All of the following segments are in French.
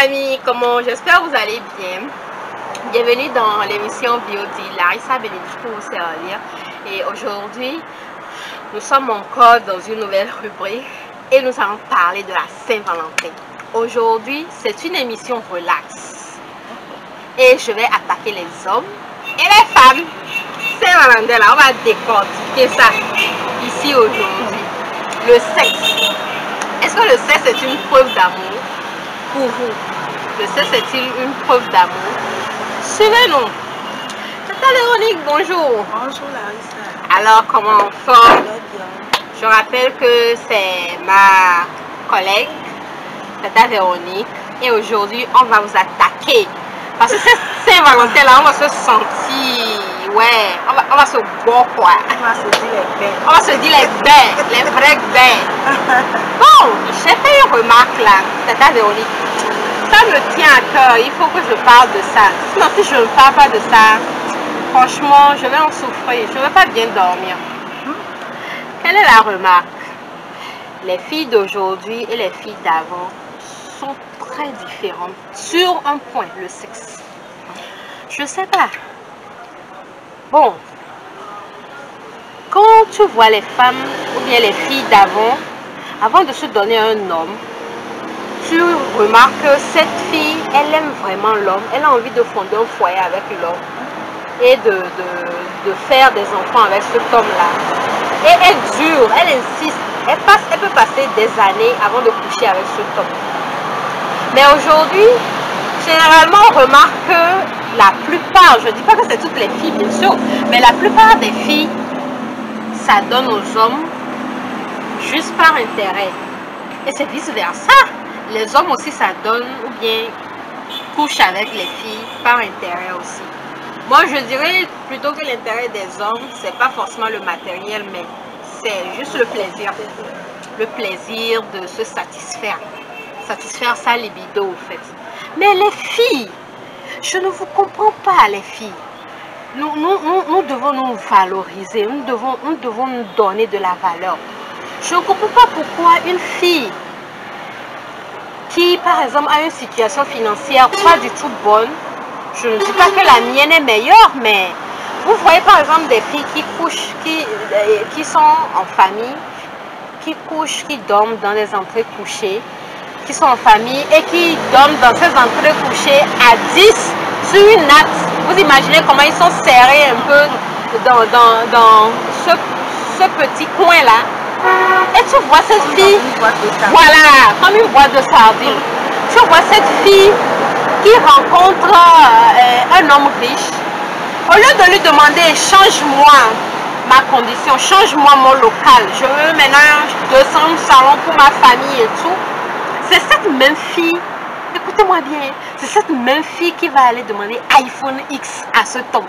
amis, comment j'espère que vous allez bien. Bienvenue dans l'émission VOD, Larissa Bénédicte pour vous servir. Et aujourd'hui, nous sommes encore dans une nouvelle rubrique et nous allons parler de la Saint-Valentin. Aujourd'hui, c'est une émission relax et je vais attaquer les hommes et les femmes. Saint-Valentin, là, on va décortiquer ça ici aujourd'hui. Le sexe. Est-ce que le sexe est une preuve d'amour pour vous? Le sexe est-il une preuve d'amour? Suivez-nous. Tata Véronique, bonjour. Bonjour Larissa. Alors, comment on forme? Je rappelle que c'est ma collègue, Tata Véronique. Et aujourd'hui, on va vous attaquer. Parce que c'est Saint-Valentin là, on va se sentir, ouais, on va se boire quoi. On va se dire les bains. On va se dire les bains, les vrais bains. Bon, j'ai fait une remarque là, Tata Véronique. Ça me tient à cœur, il faut que je parle de ça. Sinon, si je ne parle pas de ça, franchement, je vais en souffrir. Je ne vais pas bien dormir. Quelle est la remarque? Les filles d'aujourd'hui et les filles d'avant sont très différentes sur un point, le sexe. Je sais pas. Bon, quand tu vois les femmes ou bien les filles d'avant, avant de se donner un homme, tu remarques que cette fille, elle aime vraiment l'homme, elle a envie de fonder un foyer avec l'homme et de faire des enfants avec cet homme-là. Et elle dure, elle insiste, elle peut passer des années avant de coucher avec cet homme. Mais aujourd'hui, généralement, on remarque que la plupart, je ne dis pas que c'est toutes les filles, bien sûr, mais la plupart des filles, ça donne aux hommes juste par intérêt. Et c'est vice-versa. Les hommes aussi, ça donne ou bien couchent avec les filles par intérêt aussi. Moi, je dirais plutôt que l'intérêt des hommes, c'est pas forcément le matériel, mais c'est juste le plaisir. Le plaisir de se satisfaire. Satisfaire sa libido, en fait. Mais les filles, je ne vous comprends pas, les filles. Nous devons nous valoriser, nous devons nous donner de la valeur. Je ne comprends pas pourquoi une fille qui, par exemple, a une situation financière pas du tout bonne, je ne dis pas que la mienne est meilleure, mais vous voyez par exemple des filles qui couchent, qui sont en famille, qui couchent, qui dorment dans des entrées couchées, qui sont en famille et qui dorment dans ces entrées couchées à 10 sur une natte. Vous imaginez comment ils sont serrés un peu dans ce petit coin là. Et tu vois cette fille, voilà, comme une boîte de sardines. Tu vois cette fille qui rencontre un homme riche. Au lieu de lui demander, change-moi ma condition, change-moi mon local, je veux maintenant 200 salons pour ma famille et tout. C'est cette même fille, écoutez-moi bien, c'est cette même fille qui va aller demander iPhone X à ce homme.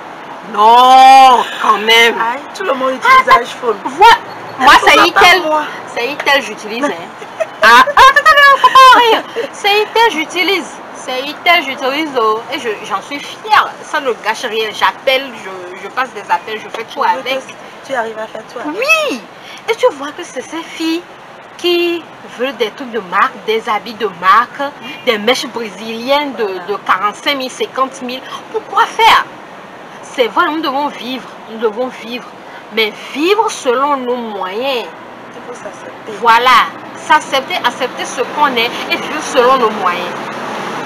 Non, quand même. Aïe, tout le monde utilise iPhone. Moi, c'est Itel j'utilise. Hein. C'est Itel j'utilise. C'est Itel j'utilise. Et j'en suis fière. Ça ne gâche rien. J'appelle, je passe des appels, je fais tout avec. Tu arrives à faire tout avec. Oui. Et tu vois que c'est ces filles qui veulent des trucs de marque, des habits de marque, des mèches brésiliennes de 45 000, 50 000. Pourquoi faire? C'est vrai, nous devons vivre. Nous devons vivre. Mais vivre selon nos moyens. Il faut s'accepter. Voilà, s'accepter, accepter ce qu'on est et vivre selon nos moyens.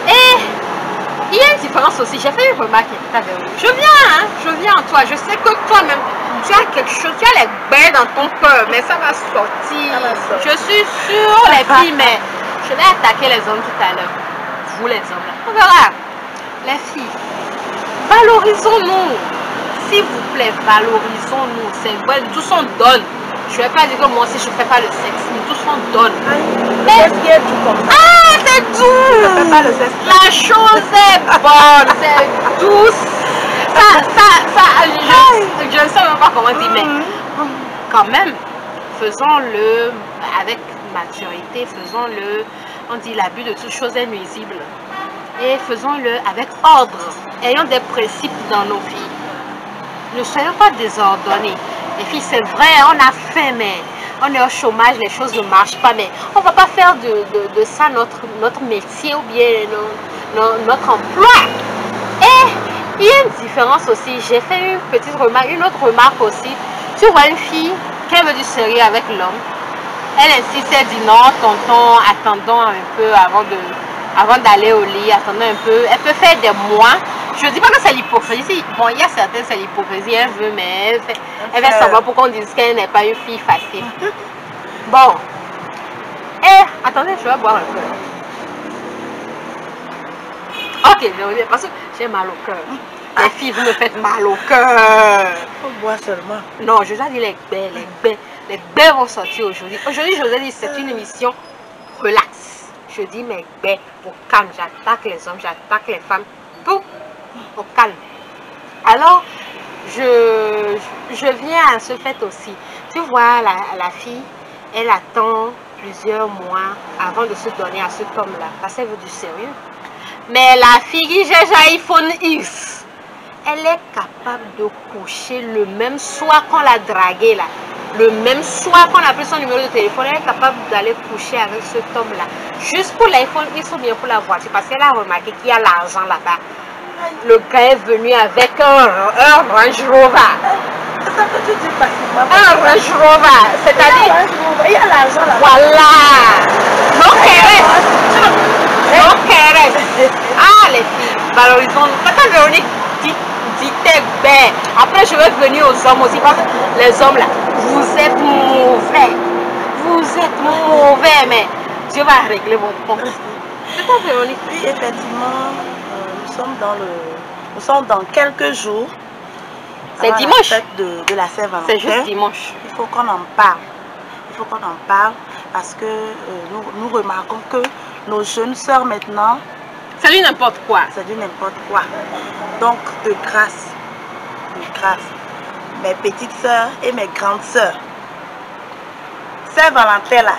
Et il y a une différence aussi. J'ai fait une remarque. Je viens en toi. Je sais que toi-même, tu as quelque chose, tu as les bains dans ton cœur, mais ça va sortir. Je suis sûre, les filles, mais je vais attaquer les hommes tout à l'heure. Vous les hommes là. On verra. Les filles, valorisons-nous. S'il vous plaît, valorisons-nous. C'est vrai, nous tous on donne. Je ne vais pas dire que moi aussi je ne fais pas le sexe. Nous tous on donne. Mais est-ce qu'il y a tout comme ça? Ah, c'est doux. Je ne fais pas le sexe. La chose est bonne, c'est douce. Je ne sais même pas comment dire, mais quand même, faisons-le avec maturité, faisons-le, on dit l'abus de toute chose est nuisible. Et faisons-le avec ordre. Ayons des principes dans nos vies. Ne soyons pas désordonnés. Les filles, c'est vrai, on a faim, mais on est au chômage, les choses ne marchent pas, mais on ne va pas faire de ça notre métier ou bien notre emploi. Et il y a une différence aussi. J'ai fait une autre remarque aussi. Tu vois une fille qui veut du sérieux avec l'homme. Elle insiste, elle dit non, tonton, attendons un peu avant d'aller au lit, attendons un peu. Elle peut faire des mois. Je ne dis pas que c'est l'hypocrisie. Bon, il y a certaines, c'est l'hypocrisie, elle veut, mais elle fait savoir pour qu'on dise qu'elle n'est pas une fille facile. Bon. Et, attendez, je vais boire un peu. Ok, je reviens parce que j'ai mal au cœur. Les filles, vous me faites mal au cœur. Faut boire seulement. Non, je dois dire les baies. Les baies vont sortir aujourd'hui. Aujourd'hui, je vous ai dit, c'est une émission relax. Je dis mes baies au calme. J'attaque les hommes, j'attaque les femmes. Tout au calme. Alors, je viens à ce fait aussi. Tu vois, la fille, elle attend plusieurs mois avant de se donner à cet homme-là. Parce qu'elle veut du sérieux. Mais la fille qui cherche iPhone X, elle est capable de coucher le même soir qu'on l'a dragué là. Le même soir qu'on a pris son numéro de téléphone, elle est capable d'aller coucher avec cet homme-là. Juste pour l'iPhone X ou bien pour la voiture. Parce qu'elle a remarqué qu'il y a l'argent là-bas. Le gars est venu avec un Range Rover. Ça peut tu dire facilement. Un Range Rover. C'est-à-dire... Il y a l'argent là. Voilà. Non, ah, les filles, valorisons. Quand Véronique dit t'es belle, après je vais venir aux hommes aussi parce que les hommes là, vous êtes mauvais. Vous êtes mauvais, mais Dieu va régler votre compte. C'est ça, Véronique? Oui, effectivement, nous sommes dans quelques jours. C'est dimanche. La fête de la Saint-Valentin. C'est juste dimanche. Il faut qu'on en parle. Il faut qu'on en parle parce que nous remarquons que nos jeunes sœurs maintenant, c'est du n'importe quoi. C'est du n'importe quoi. Donc, de grâce, mes petites sœurs et mes grandes sœurs, Saint-Valentin là,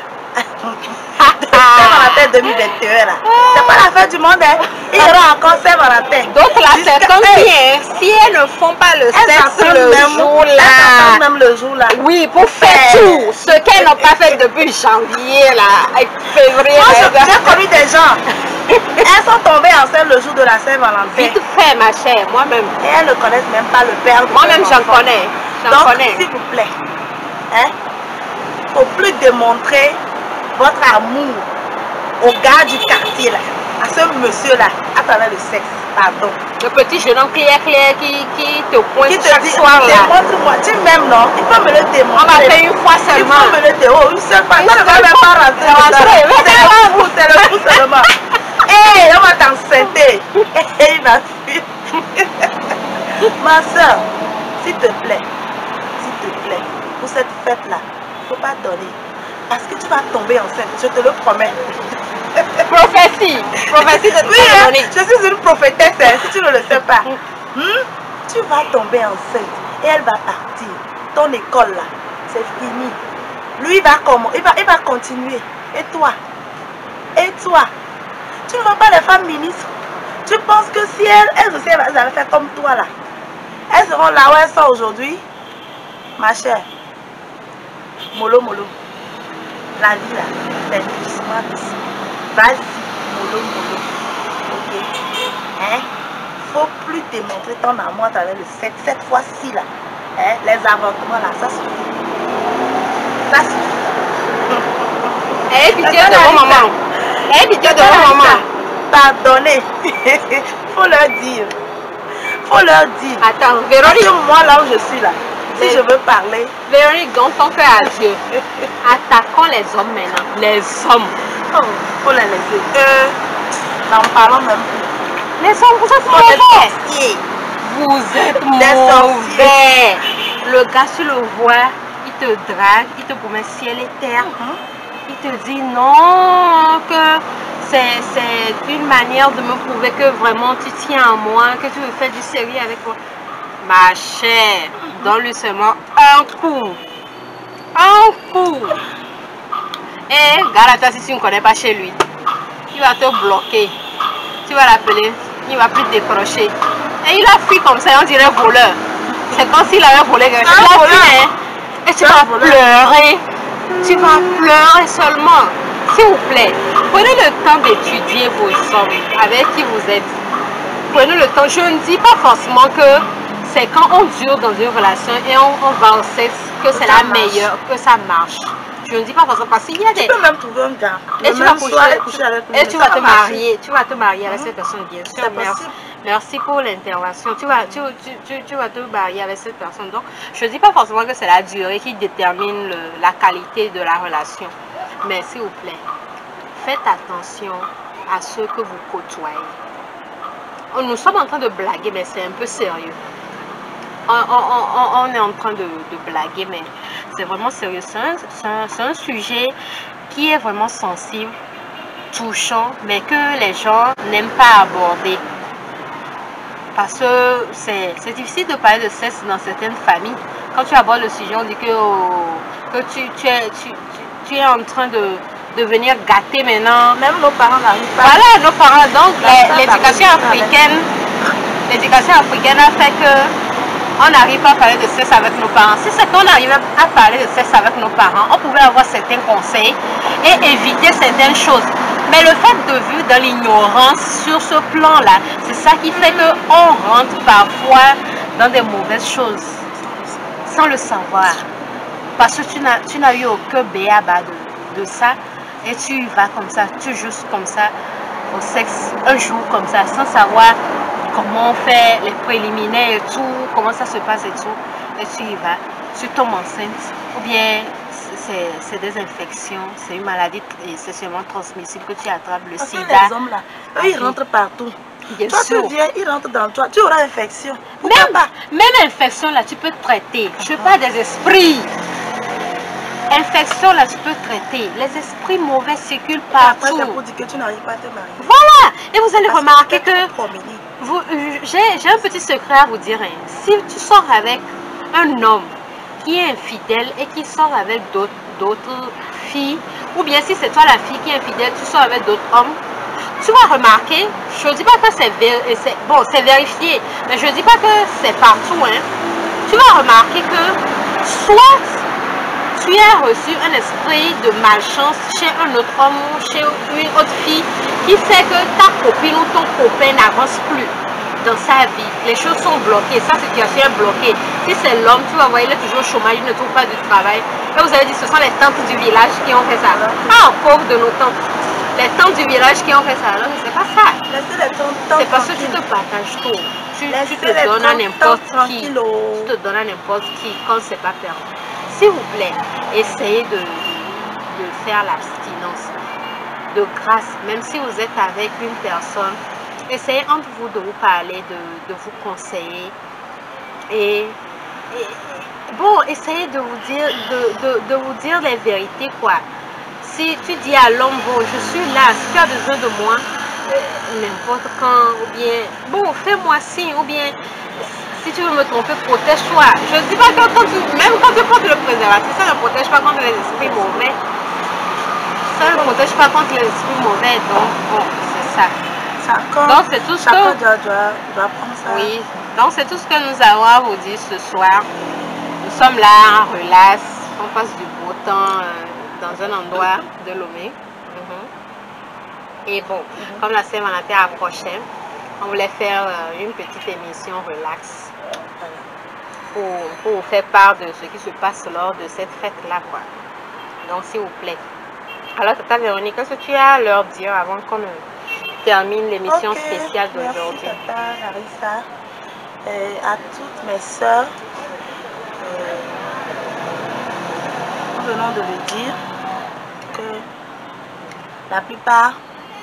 Saint-Valentin 2021 là, c'est pas la fin du monde, hein. Il y aura encore Saint-Valentin. Donc là, c'est comme si elles ne font pas le sexe le jour là. Même le jour là. Oui, pour faire tout ce qu'elles n'ont pas fait depuis janvier là, février. Moi, j'ai connu des gens. Elles sont tombées enceintes le jour de la Saint-Valentin. Vite fait, ma chère, moi-même. Et elles ne connaissent même pas le père. Moi-même, j'en connais. Donc, s'il vous plaît, hein, faut plus démontrer votre amour au gars du quartier là, à ce monsieur là, à travers le sexe, pardon. Le petit jeune homme clair qui te pointe qui te chaque dit, soir là. Démontre-moi, tu m'aimes non? Il faut me le démontrer. On va faire une fois seulement. Il faut me le démontrer. Une seule fois, ça ne va même pas rentrer. C'est le coup seulement. Hé, on va t'enceinte. Hé, ma fille. Ma soeur, s'il te plaît, pour cette fête-là, il ne faut pas donner. Parce que tu vas tomber enceinte, je te le promets. Prophétie de oui, hein, je suis une prophétesse, hein, si tu ne le sais pas. Tu vas tomber enceinte et elle va partir. Ton école là, c'est fini. Lui, il va continuer. Et toi? Tu ne vois pas les femmes ministres? Tu penses que si elles aussi, elles allaient faire comme toi là, elles seront là où elles sont aujourd'hui? Ma chère, mollo. La vie là, c'est doucement. Vas-y, mollo. Ok? Hein? Faut plus démontrer ton amour avec le sexe. Cette fois-ci là, hein? Les avortements là, ça suffit. Ça suffit. Eh, pitié de vos mamans. Eh, pitié de vos mamans. Pardonnez. Faut leur dire. Attends, Véronique. Moi là où je suis là, si je veux parler. Véronique, donne ton cœur à Dieu. Attaquons les hommes maintenant. Les hommes. Oh, faut les laisser. N'en parlons même plus. Les hommes, vous êtes mauvais. Vous êtes mauvais. Le gars, tu le vois, il te drague, il te promet ciel et terre. Il te dit non, que c'est une manière de me prouver que vraiment tu tiens à moi, que tu veux faire du sérieux avec moi. Ma chère, donne-lui seulement un coup. Et garde-toi si tu ne connais pas chez lui. Il va te bloquer. Tu vas l'appeler, il ne va plus te décrocher. Et il a fui comme ça, on dirait voleur. C'est comme s'il avait volé quelque chose. Et tu vas pleurer. tu vas pleurer seulement. S'il vous plaît, prenez le temps d'étudier vos hommes avec qui vous êtes. Prenez le temps. Je ne dis pas forcément que c'est quand on dure dans une relation et on va au sexe que c'est la meilleure, que ça marche. Je ne dis pas forcément parce qu'il y a des... Tu peux même trouver un gars. Et tu vas coucher avec lui. Et tu vas te marier. Tu vas te marier avec cette personne, bien sûr. Merci pour l'intervention. Tu vas te marier avec cette personne. Donc, je ne dis pas forcément que c'est la durée qui détermine la qualité de la relation. Mais s'il vous plaît, faites attention à ceux que vous côtoyez. Nous sommes en train de blaguer, mais c'est un peu sérieux. On est en train de blaguer, mais c'est vraiment sérieux. C'est un sujet qui est vraiment sensible, touchant, mais que les gens n'aiment pas aborder. Parce que c'est difficile de parler de sexe dans certaines familles. Quand tu abordes le sujet, on dit que tu es en train de venir gâter maintenant. Même nos parents n'arrivent pas. Voilà, nos parents. Donc, l'éducation africaine a fait que on n'arrive pas à parler de sexe avec nos parents. Si c'est qu'on arrivait à parler de sexe avec nos parents, on pouvait avoir certains conseils et éviter certaines choses. Mais le fait de vivre dans l'ignorance sur ce plan-là, c'est ça qui fait qu'on rentre parfois dans des mauvaises choses sans le savoir. Parce que tu n'as eu aucun béaba de ça et tu y vas comme ça, tu joues comme ça au sexe un jour comme ça, sans savoir comment on fait les préliminaires et tout, comment ça se passe et tout, et tu y vas, tu tombes enceinte, ou bien c'est des infections, c'est une maladie sexuellement transmissible que tu attrapes, le Parce sida. que les hommes là, eux ils rentrent partout. Bien toi sûr. tu viens, ils rentrent dans toi, tu auras infection. Même infection là, tu peux traiter. Je parle des esprits. Infection là, tu peux traiter. Les esprits mauvais circulent partout. Après, c'est pour dire que tu n'arrives pas à te marier. Voilà. Et vous allez remarquer que que j'ai un petit secret à vous dire. Hein. Si tu sors avec un homme qui est infidèle et qui sort avec d'autres filles, ou bien si c'est toi la fille qui est infidèle, tu sors avec d'autres hommes, tu vas remarquer, je ne dis pas que c'est vérifié, mais je ne dis pas que c'est partout. Hein. Tu vas remarquer que soit tu as reçu un esprit de malchance chez un autre homme ou chez une autre fille qui fait que ta copine ou ton copain n'avance plus dans sa vie. Les choses sont bloquées, sa situation est bloquée. Si c'est l'homme, tu vas voir, il est toujours au chômage, il ne trouve pas de travail. Et vous avez dit, ce sont les tantes du village qui ont fait ça. Ah, pauvre de nos tantes. Les tantes du village qui ont fait ça. Alors, c'est pas ça. C'est parce que tu te partages tout. Tu te donnes à n'importe qui. Tu te donnes à n'importe qui quand c'est pas permis. S'il vous plaît, essayez de faire l'abstinence. De grâce, même si vous êtes avec une personne, essayez entre vous de vous parler, de vous conseiller. Et bon, essayez de vous dire, de vous dire les vérités, quoi. Si tu dis à l'homme, bon, je suis là, si tu as besoin de moi, n'importe quand, ou bien, bon, fais-moi signe, ou bien, si tu veux me tromper, protège-toi. Je ne dis pas que même quand tu portes le préservatif, ça ne protège pas contre les esprits mauvais. Ça ne protège pas contre les esprits mauvais, donc, bon, c'est ça. Donc, c'est tout ce que... doit prendre ça. Oui, donc c'est tout ce que nous avons à vous dire ce soir. Nous sommes là en relax, on passe du beau temps dans un endroit de Lomé. Et bon, comme la Saint-Valentin approchait, on voulait faire une petite émission relax pour vous faire part de ce qui se passe lors de cette fête-là, quoi. Donc, s'il vous plaît. Alors, Tata Véronique, qu'est-ce que tu as à leur dire avant qu'on termine l'émission spéciale d'aujourd'hui? Merci, Tata Larissa. À toutes mes soeurs, nous venons de le dire que la plupart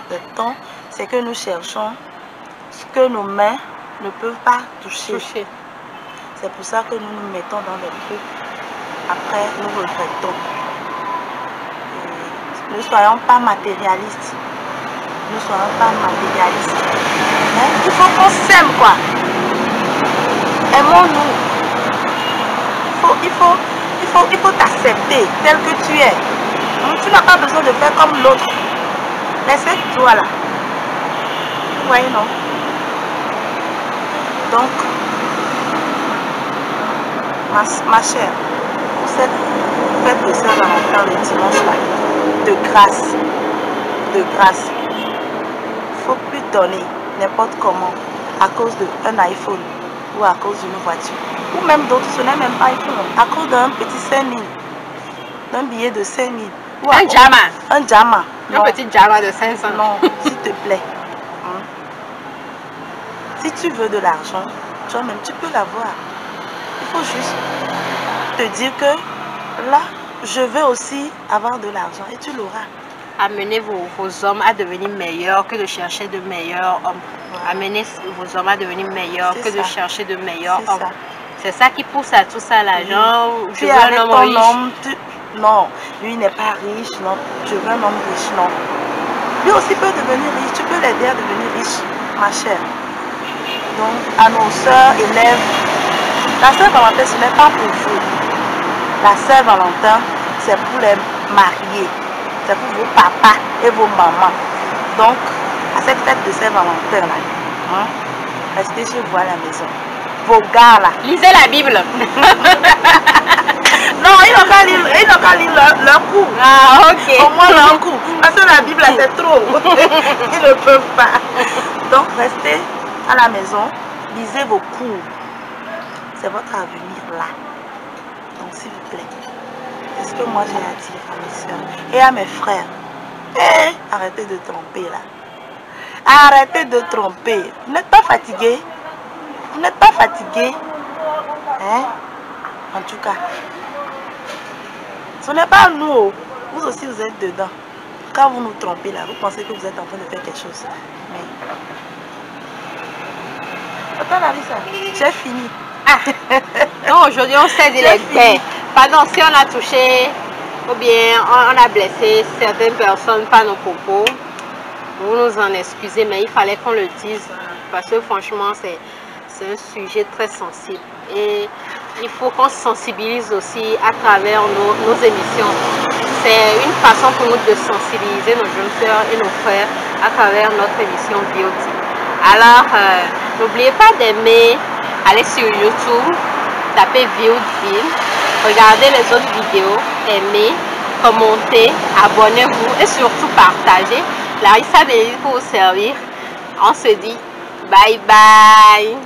du temps, c'est que nous cherchons ce que nos mains ne peuvent pas toucher. C'est pour ça que nous nous mettons dans des trucs. Après, nous regrettons. Ne soyons pas matérialistes. Ne soyons pas matérialistes. Mais il faut qu'on s'aime, quoi. Aimons-nous. Il faut t'accepter tel que tu es. Tu n'as pas besoin de faire comme l'autre. Laisse-toi là. Vous voyez, non? Donc, ma chère, pour cette fête de Saint-Valentin le dimanche là, de grâce, faut plus donner n'importe comment à cause d'un iPhone ou à cause d'une voiture. Ou même d'autres, ce n'est même pas iPhone, à cause d'un petit 5 000, d'un billet de 5 000. Ou un diamant. Un diamant. Un petit diamant de 500. Non, s'il te plaît. Hein? Si tu veux de l'argent, toi-même, tu peux l'avoir. Il faut juste te dire que là, je veux aussi avoir de l'argent et tu l'auras. Amenez vos hommes à devenir meilleurs que de chercher de meilleurs hommes. Ouais. Amenez vos hommes à devenir meilleurs que de chercher de meilleurs hommes. C'est ça qui pousse à tout ça, l'argent. Oui. Je veux un homme riche. Non, lui n'est pas riche, non. Je veux un homme riche, non. Lui aussi peut devenir riche, tu peux l'aider à devenir riche, ma chère. Donc, à nos sœurs, élèves, la Saint-Valentin, ce n'est pas pour vous. La Saint-Valentin, c'est pour les mariés. C'est pour vos papas et vos mamans. Donc, à cette fête de Saint-Valentin, là, hein, restez chez vous à la maison. Vos gars, là. Lisez la Bible. Non, ils n'ont qu'à lire leur cours. Ah, ok. Au moins leur cours. Parce que la Bible, c'est trop. Ils ne peuvent pas. Donc, restez à la maison. Lisez vos cours. C'est votre avenir là. Donc, s'il vous plaît. C'est ce que moi j'ai à dire à mes soeurs et à mes frères. Arrêtez de tromper là. Arrêtez de tromper. Vous n'êtes pas fatigué? Vous n'êtes pas fatigué? Hein? En tout cas, ce n'est pas nous. Vous aussi vous êtes dedans. Quand vous nous trompez là, vous pensez que vous êtes en train de faire quelque chose. Mais... Attends Larissa, j'ai fini. Ah. Non, aujourd'hui on sait les bains. Pardon, si on a touché ou bien on a blessé certaines personnes par nos propos, vous nous en excusez, mais il fallait qu'on le dise parce que franchement c'est un sujet très sensible et il faut qu'on se sensibilise aussi à travers nos émissions. C'est une façon pour nous de sensibiliser nos jeunes sœurs et nos frères à travers notre émission VOD. Alors, n'oubliez pas d'aimer, aller sur YouTube, taper VOD, regardez les autres vidéos, aimez, commentez, abonnez-vous et surtout partagez. Larissa Bénédicte pour vous servir. On se dit bye bye.